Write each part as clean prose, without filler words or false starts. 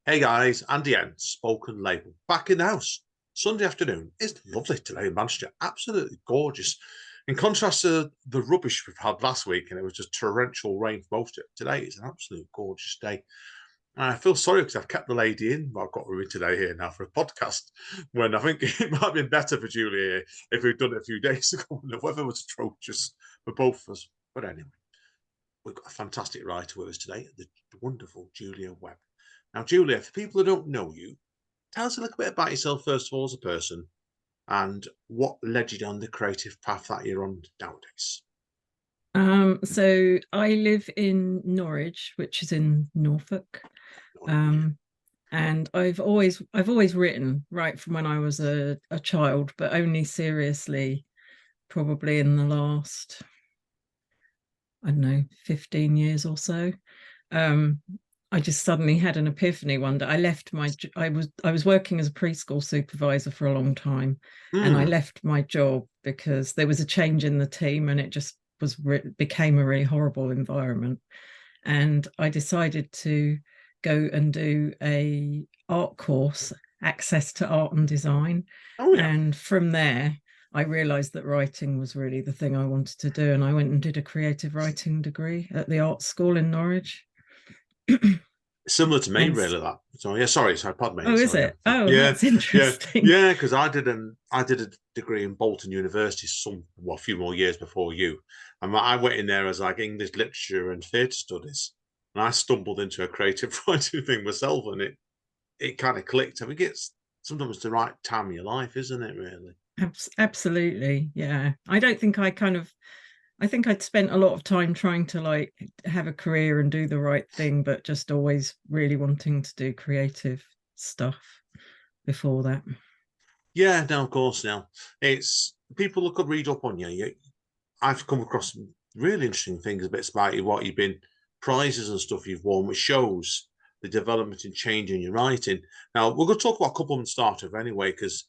Hey guys, Andy N, Spoken Label, back in the house. Sunday afternoon. It's lovely today in Manchester, absolutely gorgeous. In contrast to the rubbish we've had last week, and it was just torrential rain for most of it, today it's an absolute gorgeous day. And I feel sorry because I've kept the lady in, but I've got her in today here now for a podcast, when I think it might have been better for Julia here if we'd done it a few days ago when the weather was atrocious for both of us. But anyway, we've got a fantastic writer with us today, the wonderful Julia Webb. Now, Julia, for people who don't know you, tell us a little bit about yourself, first of all, as a person, and what led you down the creative path that you're on nowadays. So I live in Norwich, which is in Norfolk. Um, and I've always written right from when I was a child, but only seriously probably in the last, I don't know, 15 years or so. Um, I just suddenly had an epiphany one day. I was working as a preschool supervisor for a long time, and I Mm. left my job because there was a change in the team, and it just became a really horrible environment. And I decided to go and do a art course, access to art and design. Oh, yeah. And from there, I realized that writing was really the thing I wanted to do. And I went and did a creative writing degree at the art school in Norwich. Similar to me, And really. That. So yeah, sorry, pardon me. oh, is Sorry, it? Oh, yeah, that's yeah, interesting. yeah. Because I did a degree in Bolton University a few more years before you, and I went in there as like English literature and theatre studies, and I stumbled into a creative writing thing myself, and it kind of clicked. I think it's sometimes the right time of your life, isn't it? Really. Absolutely. Yeah. I think I'd spent a lot of time trying to like have a career and do the right thing, but just always really wanting to do creative stuff before that. Yeah, no, of course. Now it's people who could read up on you. I've come across some really interesting things, bits about you, what you've been, prizes and stuff you've won, which shows the development and change in your writing. Now, we're going to talk about a couple of them to start with anyway, because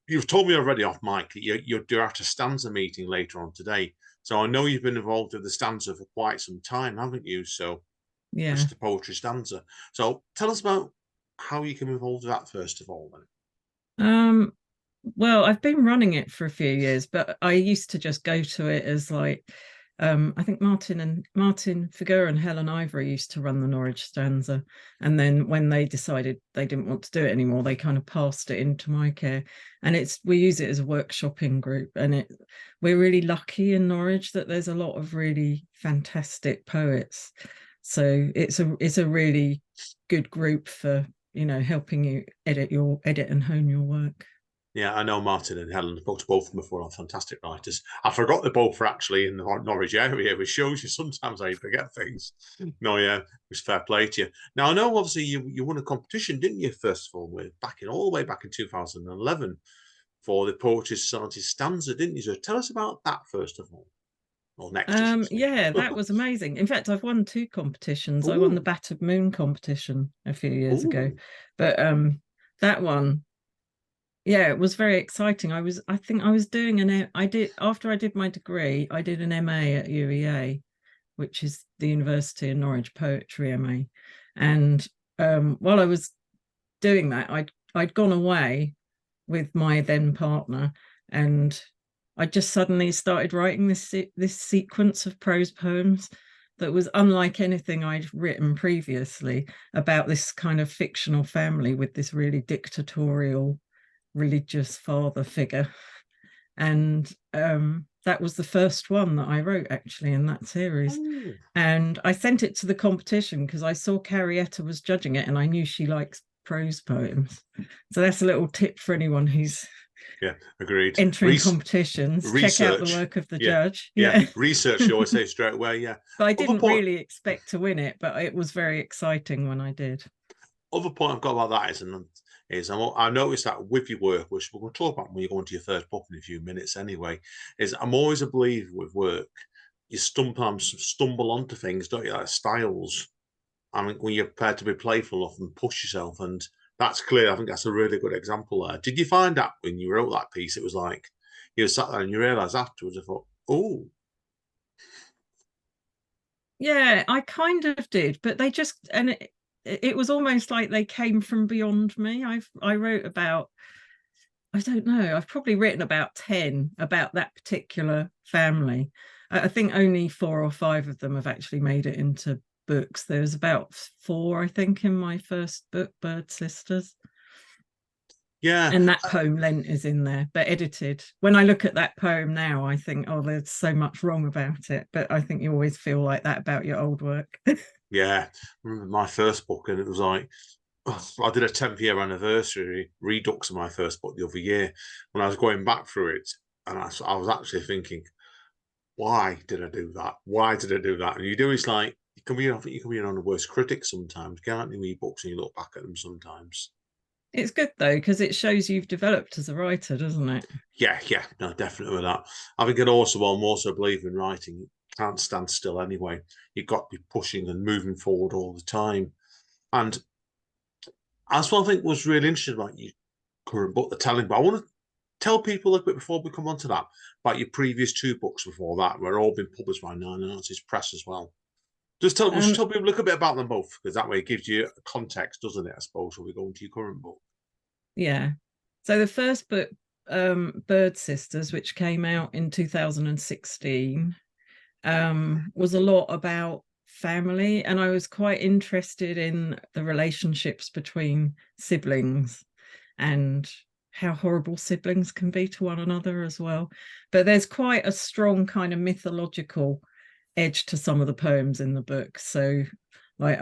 you've told me already off mic, you're at a stanza meeting later on today. So I know you've been involved with the stanza for quite some time, haven't you? So, Yeah. just the poetry stanza. So tell us about how you came involved with that, first of all, then. Um, well, I've been running it for a few years, but I used to just go to it as like I think Martin Figure and Helen Ivory used to run the Norwich Stanza. And then when they decided they didn't want to do it anymore, they kind of passed it into my care. And we use it as a workshopping group. And we're really lucky in Norwich that there's a lot of really fantastic poets. So it's a really good group for, helping you edit and hone your work. Yeah, I know Martin and Helen. I've spoke to both of them before. Are fantastic writers. I forgot they both were actually in the Norwich area, which shows you sometimes I forget things. No, yeah, it was fair play to you. Now I know obviously you won a competition, didn't you? First of all, with back in all the way back in 2011 for the Poetry Society stanza, didn't you? So tell us about that first of all, or next, I should say. Yeah, that was amazing. In fact, I've won two competitions. I won the Oh, Battered Moon competition a few years ago, oh, but that one, yeah, it was very exciting. I think I was doing I did after I did my degree, I did an MA at UEA, which is the University of Norwich Poetry MA, and while I was doing that, I'd gone away with my then partner, and I just suddenly started writing this sequence of prose poems that was unlike anything I'd written previously, about this kind of fictional family with this really dictatorial religious father figure. And that was the first one that I wrote actually in that series. oh. And I sent it to the competition because I saw Carrietta was judging it and I knew she likes prose poems. So that's a little tip for anyone who's Yeah, agreed. entering competitions. Check out the Research. work of the Yeah, judge. yeah. Yeah. Research, you always say straight away. Yeah. But I Other didn't point, really expect to win it, but it was very exciting when I did. other point I've got about that I noticed that with your work, which we're going to talk about when you go into your first book in a few minutes anyway, is I'm always a believer with work. You sometimes stumble onto things, don't you? Like styles. I mean, when you're prepared to be playful enough and push yourself, and that's clear. I think that's a really good example there. Did you find that when you wrote that piece, it was like you sat there and you realised afterwards, I thought, oh, Yeah, I kind of did, but they just, and it was almost like they came from beyond me. I wrote about, I don't know, I've probably written about 10 about that particular family. I think only 4 or 5 of them have actually made it into books. There's about 4, I think, in my first book, Bird Sisters. Yeah. And that poem Lent is in there, but edited. When I look at that poem now, I think, oh, there's so much wrong about it. But I think you always feel like that about your old work. Yeah. I remember my first book, and it was like, I did a 10th year anniversary redux of my first book the other year. When I was going back through it, and I was actually thinking, why did I do that? Why did I do that? And you do, it's like, you can be, I think you can be on the worst critic sometimes, can't you? Read books and you look back at them sometimes. It's good though, because it shows you've developed as a writer, doesn't it? Yeah, yeah, no, definitely with that. I think it also, I'm also believe in writing, you can't stand still anyway. You've got to be pushing and moving forward all the time. And that's what I think was really interesting about your current book, The Telling. But I want to tell people a little bit before we come on to that about your previous 2 books before that, were all been published by Nine Artists Press as well. Just tell people a little bit about them both, because that way it gives you a context, doesn't it? I suppose, when we go into your current book. Yeah. So the first book, Bird Sisters, which came out in 2016, was a lot about family, and I was quite interested in the relationships between siblings and how horrible siblings can be to one another as well. But there's quite a strong kind of mythological edge to some of the poems in the book. So like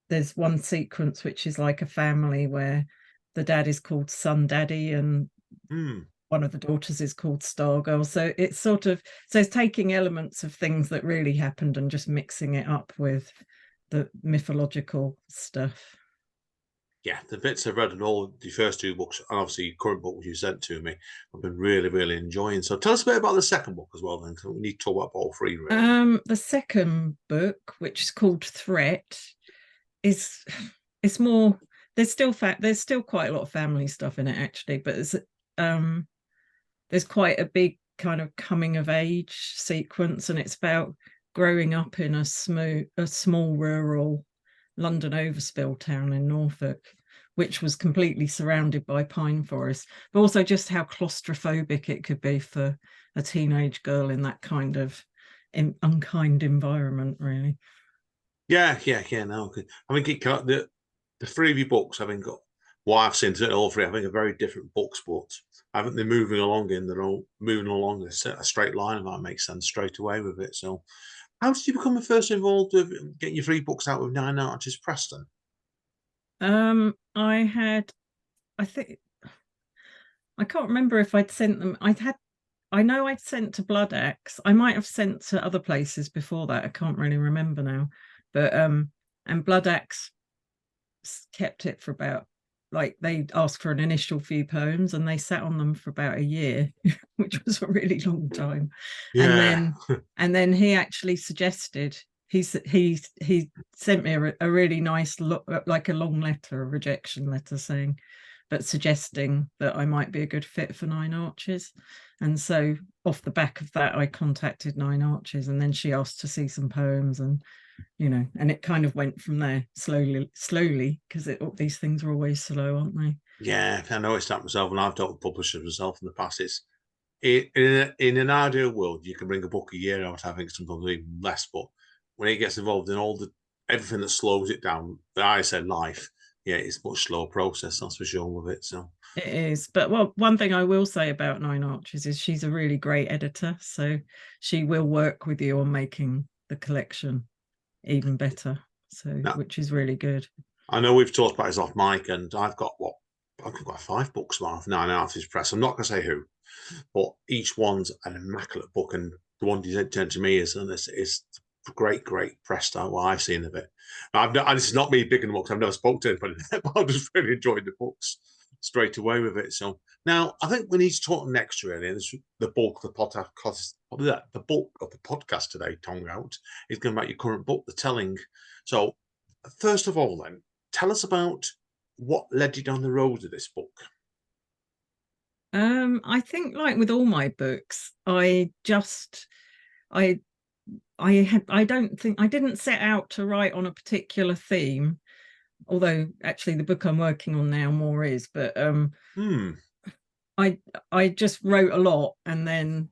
there's one sequence which is like a family where the dad is called Sun Daddy and one of the daughters is called Stargirl. So it's sort of, so it's taking elements of things that really happened and just mixing it up with the mythological stuff. Yeah, the bits I've read in all the first 2 books, and obviously your current book, which you sent to me, I've been really, really enjoying. So tell us a bit about the second book as well, then, because we need to talk about all 3, really. The second book, which is called Threat, is it's more, there's still quite a lot of family stuff in it actually, but there's quite a big kind of coming of age sequence, and it's about growing up in a small rural London overspill town in Norfolk, which was completely surrounded by pine forest, but also just how claustrophobic it could be for a teenage girl in that kind of unkind environment, really. Yeah, yeah, yeah. No, I think the 3 of your books, I think, what I've seen, certainly all 3, I think, are very different books, but I think they're moving along a straight line, if that makes sense, straight away with it. So, how did you become first involved with getting your 3 books out with Nine Artists Press then? I had, I think, I can't remember if I'd sent them. I know I'd sent to Blood Axe. I might have sent to other places before that. I can't really remember now. But and Blood Axe kept it for about, like, they asked for an initial few poems and they sat on them for about a year, which was a really long time. Yeah. And then he actually suggested, he sent me a really nice like a long letter, a rejection letter saying, but suggesting that I might be a good fit for Nine Arches. And so off the back of that, I contacted Nine Arches, and then she asked to see some poems, and and it kind of went from there slowly, because these things are always slow, aren't they? Yeah, I noticed that myself, and I've dealt with publishers myself in the past. In an ideal world, you can bring a book a year out, I think sometimes even less, but when it gets involved in everything that slows it down, I said life, yeah, it's a much slower process, that's for sure with it. So It is. But well, one thing I will say about Nine Arches is she's a really great editor. So she will work with you on making the collection even better. So, now, which is really good. I know we've talked about this off mic, and I've got 5 books now, Nine Artists Press. I'm not going to say who, but each one's an immaculate book, and the one you sent to me is great, great press style. What I've seen of it. This is not me picking them up because I've never spoken to anybody, but I just really enjoyed the books straight away with it. So now I think we need to talk next, really. And the bulk of the podcast, the bulk of the podcast today, tongue out, is going to be about your current book, The Telling. So first of all, then, tell us about what led you down the road of this book. I think, like with all my books, I I don't think, I didn't set out to write on a particular theme. although actually the book I'm working on now more is, but I just wrote a lot, and then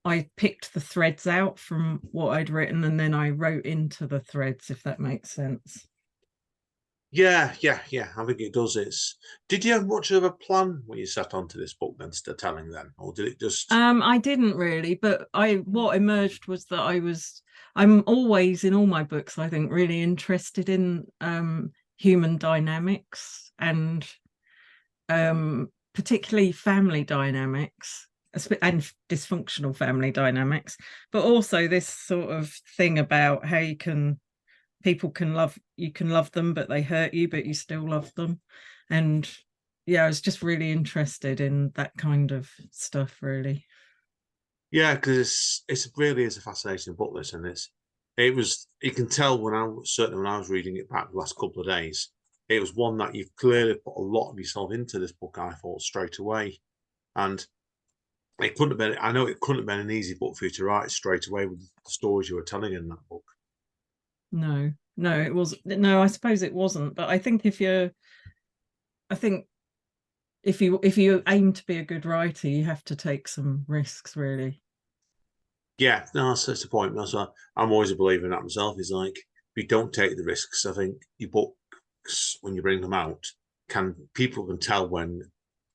I picked the threads out from what I'd written, and then I wrote into the threads, if that makes sense. Yeah, I think it does. Did you have much of a plan when you sat onto this book then, to telling then, or did it just? I didn't really, but what emerged was that I'm always in all my books, I think, really interested in human dynamics, and particularly family dynamics and dysfunctional family dynamics, but also this sort of thing about how you can love them, but they hurt you, but you still love them. And yeah, I was just really interested in that kind of stuff, really. Yeah, because it's really is a fascinating book, this, and it was, you can tell when certainly when I was reading it back the last couple of days, it was one that you've clearly put a lot of yourself into this book, I thought, straight away. And it couldn't have been, I know it couldn't have been an easy book for you to write straight away with the stories you were telling in that book. No, it was no, I suppose it wasn't. But I think if you aim to be a good writer, you have to take some risks, really. Yeah, no, that's the point. That's why I'm always a believer in that myself. Is like, if you don't take the risks, I think your books, when you bring them out, people can tell when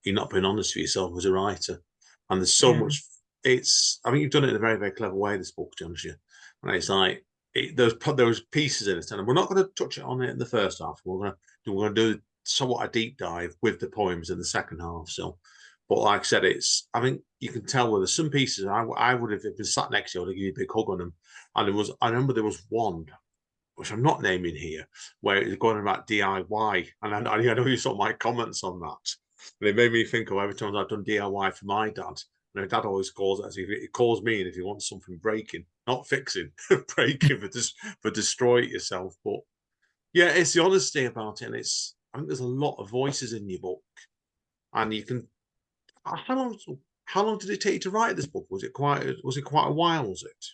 you're not being honest with yourself as a writer. And there's so Yeah. much. I think you've done it in a very, very clever way, this book, to be honest with you. And it's like, those pieces in it, and we're not going to touch it on it in the first half. We're going to do somewhat a deep dive with the poems in the second half. So, but like I said, I think you can tell where there's some pieces I would have been sat next to you, I would have given you a big hug on them. And I remember there was one, which I'm not naming here, where it was going about DIY, and I know you saw my comments on that, and it made me think of every time I've done DIY for my dad. My dad always calls it, as if he calls me, and if he wants something breaking, not fixing, breaking for destroy it yourself. But yeah, it's the honesty about it, and I think there's a lot of voices in your book, and you can. How long? How long did it take you to write this book? Was it quite a while? Was it?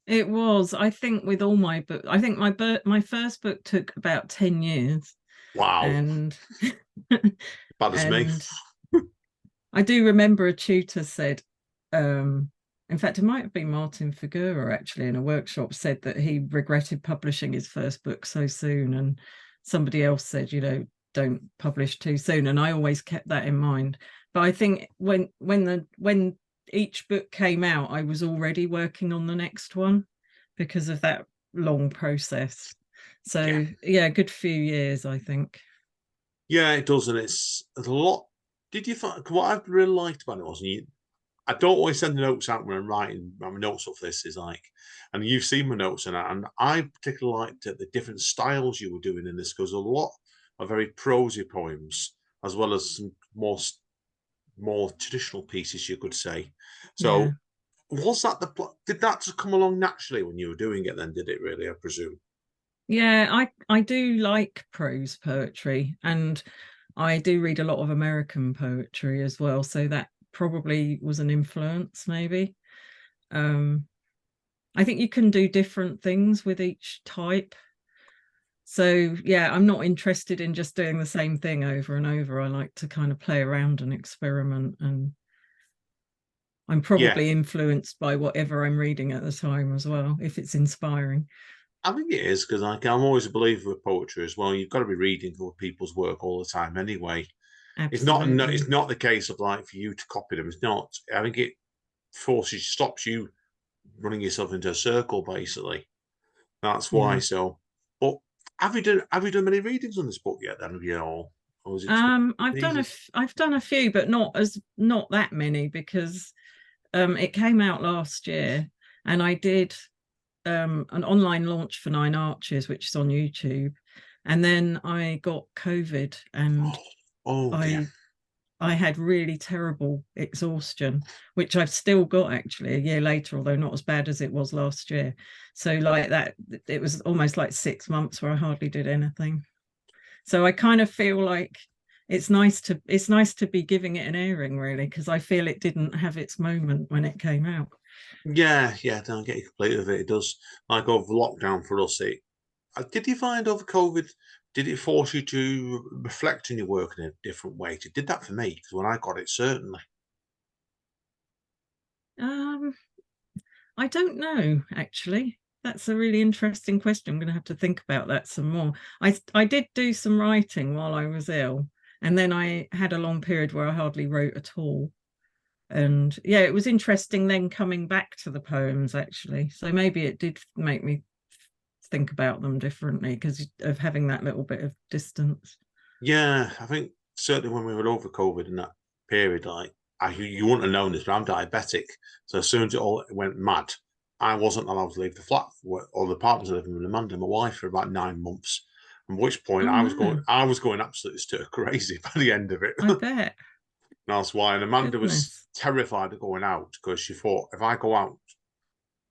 It was, I think, with all my book, I think my first book took about 10 years. Wow, And bad as me. and I do remember a tutor said, in fact, it might have been Martin Figueroa actually in a workshop, said that he regretted publishing his first book so soon. And somebody else said, don't publish too soon. And I always kept that in mind. But I think when each book came out, I was already working on the next one because of that long process. Yeah. So yeah, a good few years, I think. Yeah, it does, and it's a lot. Did you find what I really liked about it was I don't always send the notes out when I'm writing my notes up for this is like, and you've seen my notes and I particularly liked the different styles you were doing in this because a lot of very prosy poems as well as some more traditional pieces you could say. Yeah. So was that did that just come along naturally when you were doing it then, did it really, I presume? Yeah, I do like prose poetry, and I do read a lot of American poetry as well, so that probably was an influence maybe. Um I think you can do different things with each type. So yeah, I'm not interested in just doing the same thing over and over. I like to kind of play around and experiment, and I'm Yeah, probably influenced by whatever I'm reading at the time as well, if it's inspiring. I think it is because like, I'm always a believer of poetry as well. You've got to be reading other people's work all the time anyway. It's Absolutely. not the case of like for you to copy them. It's not. I think it stops you running yourself into a circle basically. That's why. Yeah. So, but have you done many readings on this book yet? Then have you all, or is it just easy? I've done a few, but not that many because it came out last year, and I did an online launch for Nine Arches, which is on YouTube, and then I got COVID, and Oh dear. I I had really terrible exhaustion, which I've still got actually a year later, although not as bad as it was last year. So like that, it was almost like 6 months where I hardly did anything. So I kind of feel like it's nice to be giving it an airing really, because I feel it didn't have its moment when it came out. Yeah, don't get you completely with it. It does like over lockdown for us. Did you find over COVID, did it force you to reflect on your work in a different way? It did that for me, because when I got it, certainly. Um, I don't know, actually. That's a really interesting question. I'm going to have to think about that some more. I did do some writing while I was ill, and then I had a long period where I hardly wrote at all. And yeah, it was interesting then coming back to the poems, actually. So maybe it did make me think about them differently because of having that little bit of distance. Yeah, I think certainly when we were over COVID in that period, like you wouldn't have known this, but I'm diabetic. So as soon as it all went mad, I wasn't allowed to leave the flat or the apartment I living with Amanda, my wife, for about 9 months. At which point Oh no, I was going absolutely stir crazy by the end of it. I bet. That's why. And Amanda was Goodness. terrified of going out because she thought if I go out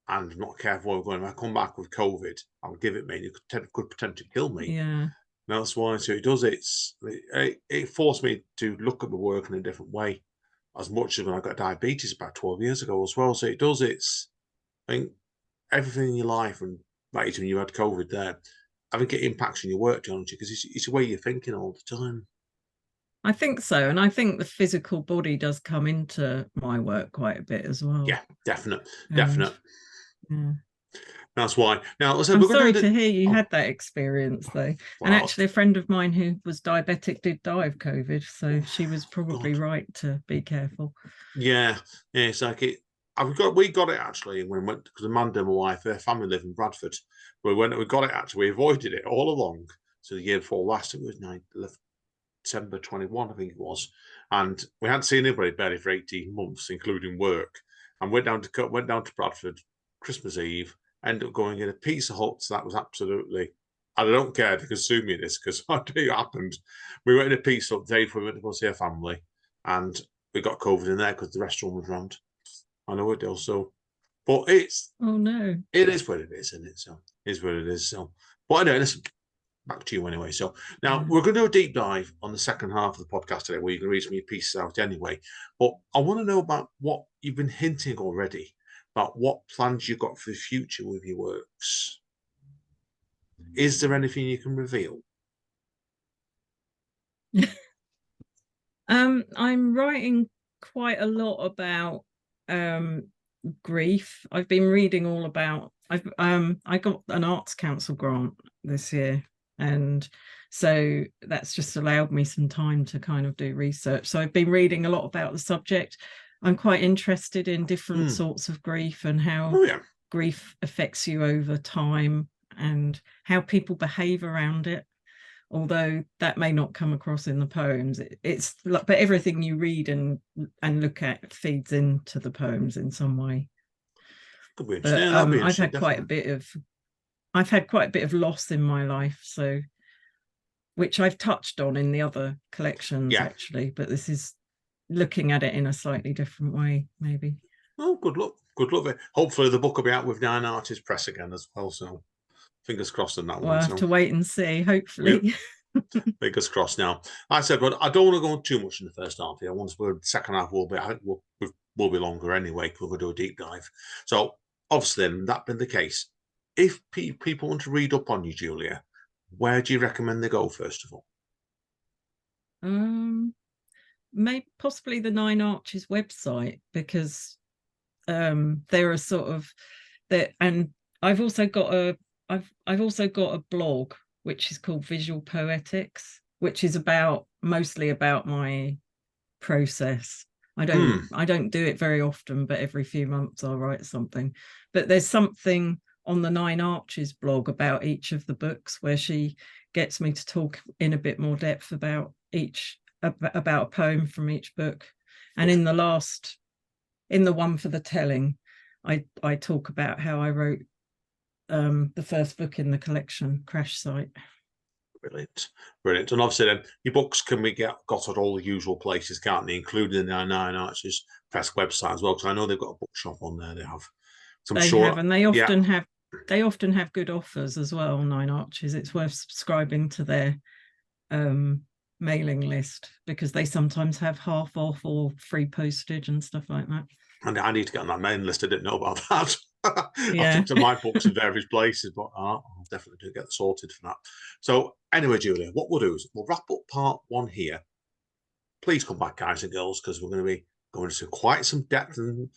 and not careful where we're going, if I come back with COVID, I'll give it me and it could potentially kill me. Yeah. That's why. So it does. It forced me to look at the work in a different way. As much as when I got diabetes about 12 years ago as well. So it does. I think everything in your life, and like when you had COVID there, I think it impacts on your work, don't you? Because it's the way you're thinking all the time. I think so. And I think the physical body does come into my work quite a bit as well. Yeah, definite, And definite. yeah. That's why. Now, so I'm we're going to sorry do to hear you Oh, had that experience though. And well, actually a friend of mine who was diabetic did die of COVID. So oh, she was probably God. right to be careful. Yeah, yeah. It's like it. We got it actually when we went because Amanda and my wife, her family live in Bradford. We got it actually. We avoided it all along. So the year before last, it was December 21, I think it was, and we hadn't seen anybody barely for 18 months, including work. And went down to Bradford Christmas Eve. Ended up going in a Pizza Hut. So that was absolutely. I don't care to consume me this because I tell you what happened. We went in a Pizza Hut the day before we went to go see our family, and we got COVID in there because the restaurant was rammed. I know it does. So, but Oh no. it is what it is, isn't it? So, it is what it is. So, but anyway, listen, back to you anyway. So now Yeah. we're going to do a deep dive on the second half of the podcast today, where you can read some of your pieces out anyway. But I want to know about what you've been hinting already about what plans you've got for the future with your works. Is there anything you can reveal? I'm writing quite a lot about um grief. I've been reading all about I got an Arts Council grant this year, and so that's just allowed me some time to kind of do research. So I've been reading a lot about the subject. I'm quite interested in different Hmm. sorts of grief and how Oh yeah, grief affects you over time and how people behave around it, although that may not come across in the poems. It's like, but everything you read and look at feeds into the poems in some way. could be But interesting. Yeah, that'd be I've interesting, had quite a definitely. bit of I've had quite a bit of loss in my life, so which I've touched on in the other collections Yeah. actually, but this is looking at it in a slightly different way, maybe. Oh, good luck. Good luck. Hopefully, the book will be out with Nine Artists Press again as well. So, fingers crossed on that Well, I one. have So, to wait and see, yeah, hopefully. fingers crossed. Now, I said, but I don't want to go too much in the first half here. Once we're the second half, will be. I think will be longer anyway. We'll do a deep dive. So, obviously, then, that being the case, if people want to read up on you, Julia, where do you recommend they go first of all? um Maybe possibly the Nine Arches website, because there are sort of that, and I've also got a I've also got a blog which is called Visual Poetics, which is about mostly about my process. Hmm. I don't do it very often, but every few months I'll write something. But there's something on the Nine Arches blog about each of the books where she gets me to talk in a bit more depth about about a poem from each book. And Good. in the one for the telling, I talk about how I wrote the first book in the collection, Crash Site. Brilliant, brilliant. And obviously, then your books can be got at all the usual places, can't they? Including the Nine Arches Press website as well, because I know they've got a bookshop on there. They have. So I'm They have, sure. and Yeah, they often have good offers as well. Nine Arches. It's worth subscribing to their um, mailing list because they sometimes have half off or free postage and stuff like that. and I need to get on that mailing list. I didn't know about that. I've tucked in my books in various places, but I'll definitely do get sorted for that. So anyway, Julia, what we'll do is we'll wrap up part 1 here. Please come back, guys and girls, because we're going to be going into quite some depth and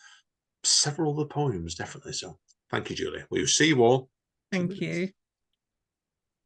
several other poems, definitely. So thank you, Julia. We'll see you all. Thank you.